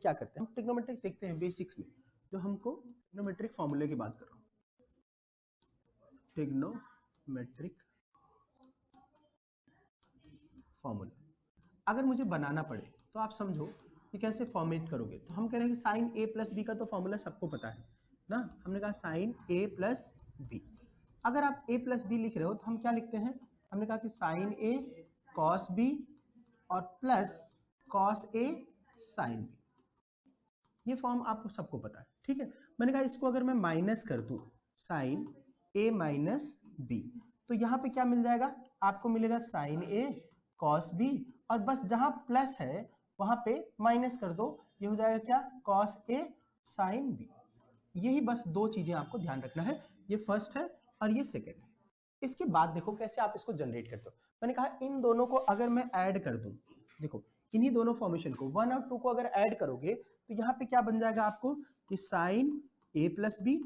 क्या करते हैं, हम ट्रिग्नोमेट्रिक देखते हैं बेसिक्स में, जो हमको ट्रिग्नोमेट्रिक फॉर्मूले की बात कर रहा हूँ, ट्रिग्नोमेट्रिक फॉर्मूला अगर मुझे बनाना पड़े तो आप समझो कि कैसे फॉर्मेट करोगे। तो हम कह रहे हैं कि साइन ए प्लस बी का तो फॉर्मूला सबको पता है ना, हमने कहा साइन ए प्लस बी। अगर आप ए प्लस बी लिख रहे हो तो हम क्या लिखते हैं, हमने कहा कि साइन ए कॉस बी और plus cos A sine B. ये फॉर्म आपको सबको पता है, ठीक है। मैंने कहा इसको अगर मैं माइनस कर दूं साइन ए माइनस बी, तो यहां पे क्या मिल जाएगा, आपको मिलेगा साइन ए कॉस बी, और बस जहां प्लस है वहां पे माइनस कर दो, ये हो जाएगा क्या, कॉस ए साइन बी। यही बस दो चीजें आपको ध्यान रखना है, ये फर्स्ट है और ये सेकंड है। इसके बाद देखो कैसे आप इसको जनरेट करते हो। मैंने कहा इन दोनों को अगर मैं ऐड कर दूं, देखो इन्हीं दोनों फॉर्मेशन को 1 और 2 को अगर ऐड करोगे तो यहां पे क्या बन जाएगा आपको कि साइन ए प्लस बी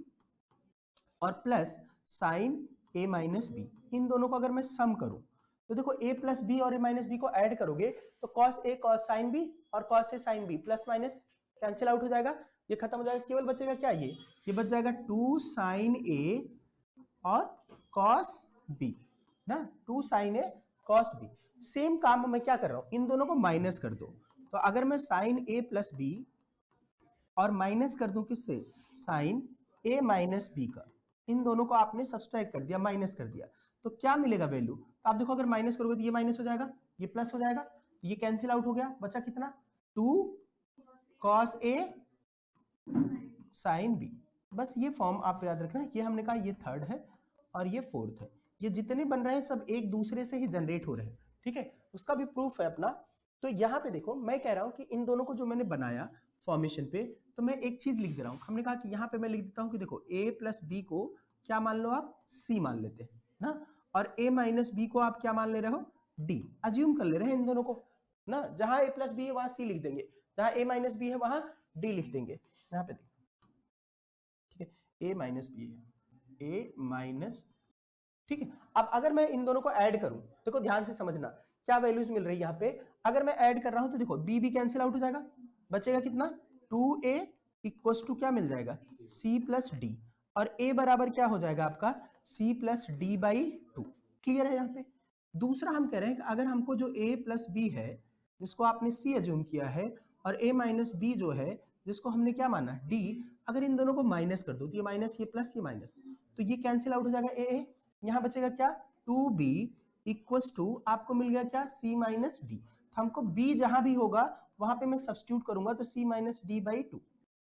और प्लस साइन ए माइनस बी। इन दोनों को अगर मैं सम करूं तो देखो ए प्लस बी और ए माइनस बी को ऐड करोगे तो cos A cos sine B और cos A sine B plus minus cancel out हो जाएगा, ये खत्म हो जाएगा, केवल बचेगा क्या, ये बच जाएगा 2 साइन ए और कॉस बी ना, 2 साइन ए कॉस बी। सेम काम मैं क्या कर रहा हूं, इन दोनों को माइनस कर दो। तो अगर मैं साइन ए प्लस बी और माइनस कर दूं किससे, साइन ए माइनस बी का, इन दोनों को आपने सब्सट्रैक्ट कर दिया, माइनस कर दिया, तो क्या मिलेगा वैल्यू, तो आप देखो अगर माइनस करोगे तो ये माइनस हो जाएगा, ये प्लस हो जाएगा, तो ये कैंसिल आउट हो गया, बचा कितना, 2 कॉस ए साइन बी। बस ये फॉर्म आप याद रखना, ये हमने कहा ये थर्ड है और ये फोर्थ है, ये जितने बन रहे हैं सब एक दूसरे से ही जनरेट हो रहे हैं, ठीक है, उसका भी प्रूफ है अपना। तो यहां पे देखो मैं कह रहा हूं कि इन दोनों को जो मैंने बनाया फॉर्मेशन पे, तो मैं एक चीज लिख दे रहा हूं, हमने कहा कि यहां पे मैं लिख देता हूं कि देखो a प्लस बी को क्या मान लो आप, c मान लेते हैं ना, और a माइनस बी को आप क्या मान ले रहे हो, d अज्यूम कर ले रहे हैं इन दोनों को ना, जहां a प्लस बी है वहां c लिख देंगे, जहां a माइनस बी है वहां d लिख देंगे, यहां पे ठीक है, a माइनस बी है, a माइनस, ठीक है। अब अगर मैं इन दोनों को ऐड करूं, देखो ध्यान से समझना क्या वैल्यूज मिल रही है यहाँ पे, अगर मैं ऐड कर रहा हूं तो देखो b भी कैंसिल आउट हो जाएगा, बचेगा कितना, 2a इक्वल टू क्या मिल जाएगा, c प्लस डी, और a बराबर क्या हो जाएगा आपका, c plus D by 2। Clear है यहाँ पे। दूसरा हम कह रहे हैं कि अगर हमको जो a प्लस बी है जिसको आपने c एज्यूम किया है, और a माइनस बी जो है जिसको हमने क्या माना d, अगर इन दोनों को माइनस कर दो तो ये माइनस ये प्लस ये माइनस, तो ये कैंसिल आउट हो जाएगा a, यहां बचेगा क्या, 2b इक्वल्स टू आपको मिल गया क्या, c माइनस डी। तो हमको b जहां भी होगा वहां पे मैं सब्स्टिट्यूट करूंगा तो c माइनस डी बाई 2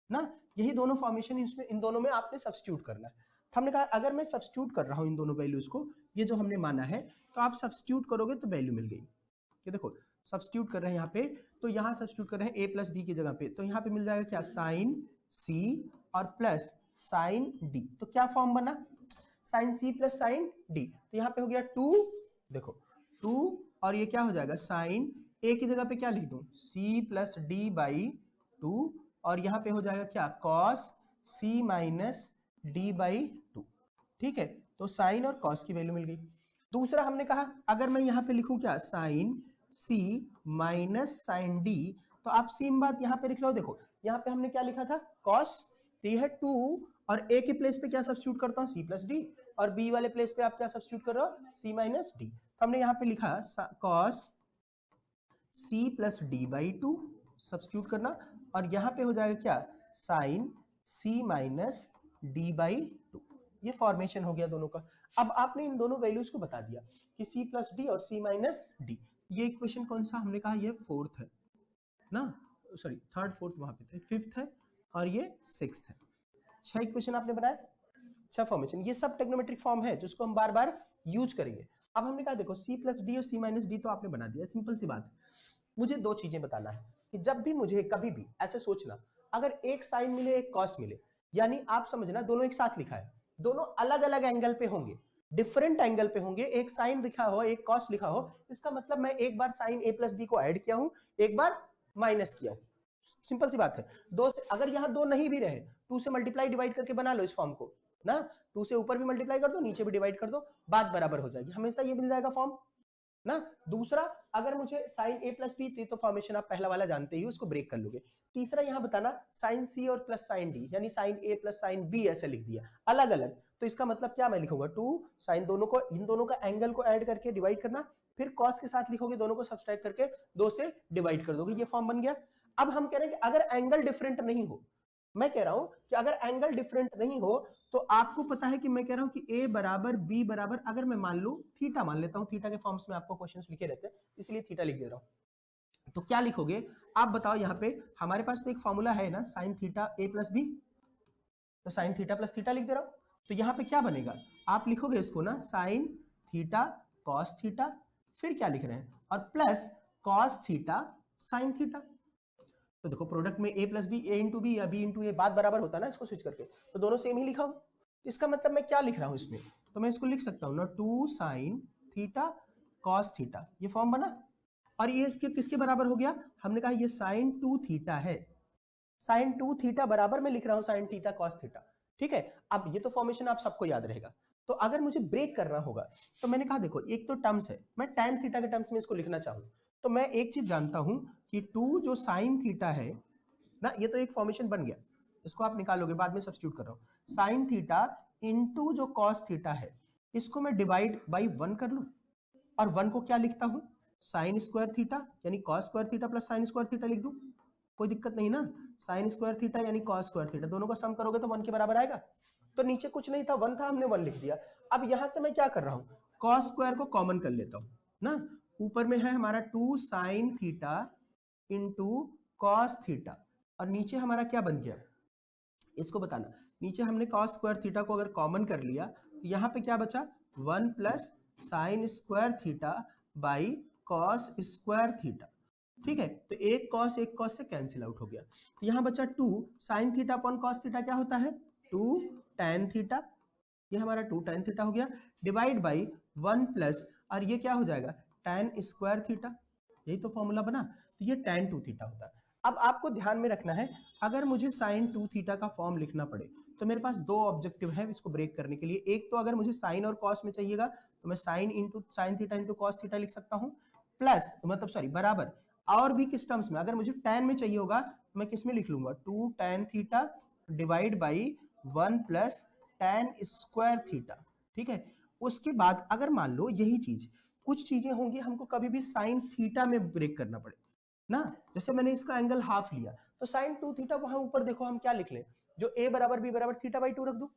ना, यही दोनों फॉर्मेशन इसमें, इन दोनों में आपने सब्स्टिट्यूट करना है। तो हमने कहा अगर मैं सब्स्टिट्यूट कर रहा हूं इन दोनों वैल्यूज को, ये जो हमने माना है, तो आप सब्स्टिट्यूट करोगे तो वैल्यू मिल गई। ये देखो सब्स्टिट्यूट कर रहे हैं यहाँ पे, तो यहाँ सब्स्टिट्यूट कर रहे हैं a प्लस बी की जगह पे, तो यहाँ पे मिल जाएगा क्या, साइन c और प्लस साइन d। तो क्या फॉर्म बना, sine c plus sine d, तो यहाँ पे हो गया 2, देखो 2, और ये क्या हो जाएगा, साइन a की जगह पे क्या लिख दूं, c प्लस डी बाई 2, और यहाँ पे हो जाएगा क्या, cos c minus D by 2, ठीक है। तो साइन और कॉस की वैल्यू मिल गई। दूसरा हमने कहा अगर मैं यहाँ पे लिखूं क्या, sine c minus sine d, तो आप सेम बात यहाँ पे लिख लो, देखो यहाँ पे हमने क्या लिखा था, कॉस, तो ये है 2, और a के प्लेस पे क्या सब्स्टिट्यूट करता हूँ, c प्लस डी, और b वाले प्लेस पे आप क्या सब्स्टिट्यूट कर रहे हो, c माइनस डी। तो हमने यहाँ पे लिखा cos c plus D by 2 substitute करना, और यहाँ पे हो जाएगा क्या, sine c minus D by 2। ये फॉर्मेशन हो गया दोनों का। अब आपने इन दोनों वैल्यूज को बता दिया कि c प्लस डी और c माइनस डी। ये इक्वेशन कौन सा, हमने कहा ये फोर्थ है ना, सॉरी थर्ड फोर्थ वहां पे थे, फिफ्थ है और ये सिक्स्थ है। 6 इक्वेशन आपने बनाया, 6 फॉर्मेशन, ये सब टेक्नोमेट्रिक फॉर्म है जिसको हम बार बार यूज करेंगे। अब हमने कहा देखो c प्लस डी और c माइनस डी तो आपने बना दिया, सिंपल सी बात है। मुझे दो चीजें बताना है कि जब भी मुझे कभी भी ऐसे सोचना, अगर एक साइन मिले एक कॉस मिले, यानी आप समझना दोनों एक साथ लिखा है, दोनों अलग अलग एंगल पे होंगे, डिफरेंट एंगल पे होंगे, एक साइन लिखा हो एक कॉस लिखा हो, इसका मतलब मैं एक बार साइन a प्लस बी को ऐड किया हूं, एक बार माइनस किया हूं, सिंपल सी बात है। दो से अगर यहां दो नहीं भी रहे, 2 से मल्टीप्लाई डिवाइड करके बना लो इस फॉर्म को ना, 2 से ऊपर भी मल्टीप्लाई कर दो नीचे भी डिवाइड कर दो, बात बराबर हो जाएगी, हमेशा ये मिल जाएगा फॉर्म। ना। दूसरा, अगर मुझे साइन ए प्लस बी, तो फॉर्मेशन आप पहला वाला जानते ही हो, उसको ब्रेक कर लोगे। तीसरा यहाँ बताना साइन सी और प्लस साइन डी, यानी साइन ए प्लस साइन बी ऐसे लिख दिया अलग अलग, तो इसका मतलब क्या मैं लिखूंगा 2 साइन, दोनों को, इन दोनों का एंगल को ऐड करके डिवाइड करना, फिर कॉस के साथ लिखोगे, दोनों को सब्सट्रैक्ट करके 2 से डिवाइड कर दोगे, ये फॉर्म बन गया। अब हम कह रहे हैं कि अगर एंगल डिफरेंट नहीं हो, मैं कह रहा हूं कि अगर एंगल डिफरेंट नहीं हो, तो आपको पता है कि मैं कह रहा हूं कि ए बराबर बी बराबर, अगर मैं मान लू थीटा मान लेता हूं, थीटा के फॉर्म्स में आपको क्वेश्चंस लिखे रहते हैं इसलिए थीटा लिख दे रहा हूं। तो क्या लिखोगे आप बताओ, यहाँ पे हमारे पास तो एक फॉर्मूला है ना, साइन थीटा ए प्लस बी, तो साइन थीटा प्लस थीटा लिख दे रहा हूं। तो यहाँ पे क्या बनेगा, आप लिखोगे इसको ना साइन थीटा कॉस थीटा, फिर क्या लिख रहे हैं, और plus cos theta sine theta. तो देखो प्रोडक्ट में a plus B, A into B या बी इंटू ए, बात बराबर होता है ना इसको स्विच करके, तो दोनों सेम ही लिखा हूं। इसका मतलब मैं क्या लिख रहा हूं इसमें, तो मैं इसको लिख सकता हूं ना 2 साइन थीटा कॉस थीटा, ये फॉर्म बना। और ये इसके किसके बराबर हो गया, हमने कहा ये साइन 2 थीटा है, साइन 2 थीटा बराबर में लिख रहा हूं साइन थीटा कॉस थीटा, ठीक है। अब ये तो फॉर्मेशन आप सबको याद रहेगा। तो अगर मुझे ब्रेक करना होगा, तो मैंने कहा देखो एक तो टर्म्स है, मैं tan थीटा के टर्म्स में इसको लिखना चाहूँ, तो मैं एक चीज जानता हूं कि 2 जो साइन थीटा है ना, ये तो एक फॉर्मेशन बन गया, इसको आप निकालोगे, बाद में सब्स्टिट्यूट कर रहा हूं, साइन थीटा इंटू जो कॉस थीटा है, इसको मैं डिवाइड बाई 1 कर लूं, और 1 को क्या लिखता हूं, साइन स्क्वायर थीटा यानी cos square theta plus sine square theta लिख दूं, कोई दिक्कत नहीं ना। साइन स्क्वायर थीटा यानी कॉस स्क्वायर थीटा, दोनों का सम करोगे तो 1 के बराबर आएगा। तो नीचे कुछ नहीं था, 1 था, हमने 1 लिख दिया। अब यहां से मैं क्या कर रहा हूं, कॉस स्क्वायर को कॉमन कर लेता हूं ना, ऊपर में है हमारा 2 sine theta into cos theta, और नीचे हमारा क्या बन गया, इसको बताना, नीचे हमने कॉस स्क्वायर थीटा को अगर कॉमन कर लिया, तो यहाँ पे क्या बचा, 1 plus sine square theta by cos square theta, ठीक है। तो एक कॉस से कैंसिल आउट हो गया, तो यहाँ बचा 2 sine theta upon cos theta, क्या होता है 2 tan थीटा, ये हमारा 2 tan थीटा हो गया, डिवाइड बाई 1 प्लस, और ये क्या हो जाएगा tan स्क्वायर थीटा, यही तो फॉर्मूला बना, तो ये tan 2 थीटा होता है। अब आपको ध्यान में रखना है, अगर मुझे साइन 2 थीटा का फॉर्म लिखना पड़े, तो मेरे पास दो ऑब्जेक्टिव है इसको ब्रेक करने के लिए। एक तो अगर मुझे साइन और कॉस में चाहिएगा, तो मैं sine theta into cos theta लिख सकता हूं, प्लस मतलब सॉरी बराबर, और भी किस टर्म्स में, अगर मुझे tan में चाहिए होगा तो मैं किस में लिख लूंगा 2 tan theta divide by 1 plus tan square theta, ठीक है। उसके बाद अगर मान लो यही चीज, कुछ चीजें होंगी हमको कभी भी साइन थीटा में ब्रेक करना पड़े ना, जैसे मैंने इसका एंगल हाफ लिया, तो साइन 2 थीटा वहां ऊपर देखो हम क्या लिख लें, जो a बराबर b बराबर थीटा बाई 2 रख दूं,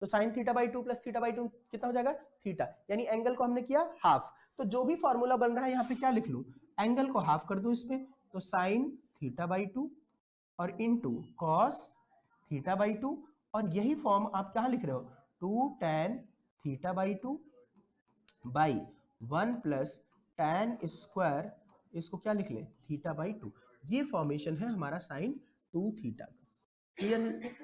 तो sine theta by 2 plus theta by 2 कितना हो जाएगा थीटा, यानी एंगल को हमने किया हाफ। तो जो भी फॉर्मूला बन रहा है यहाँ पे क्या लिख लूं, एंगल को हाफ कर दूं इसमें, तो साइन थीटा बाई 2 और इनटू कॉस थीटा बाई 2, और यही फॉर्म आप क्या लिख रहे हो 2 tan theta by 2 by 1 plus tan square, इसको क्या लिख लें थीटा बाई 2, ये फॉर्मेशन है हमारा साइन 2 थीटा का। क्लियर है इसमें,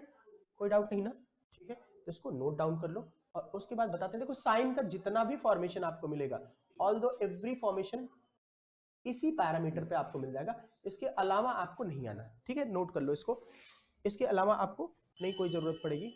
कोई डाउट नहीं ना, ठीक है। तो इसको नोट डाउन कर लो, और उसके बाद बताते हैं, देखो साइन का जितना भी फॉर्मेशन आपको मिलेगा, ऑल्दो एवरी फॉर्मेशन इसी पैरामीटर पे आपको मिल जाएगा, इसके अलावा आपको नहीं आना, ठीक है। नोट कर लो इसको, इसके अलावा आपको नहीं कोई जरूरत पड़ेगी।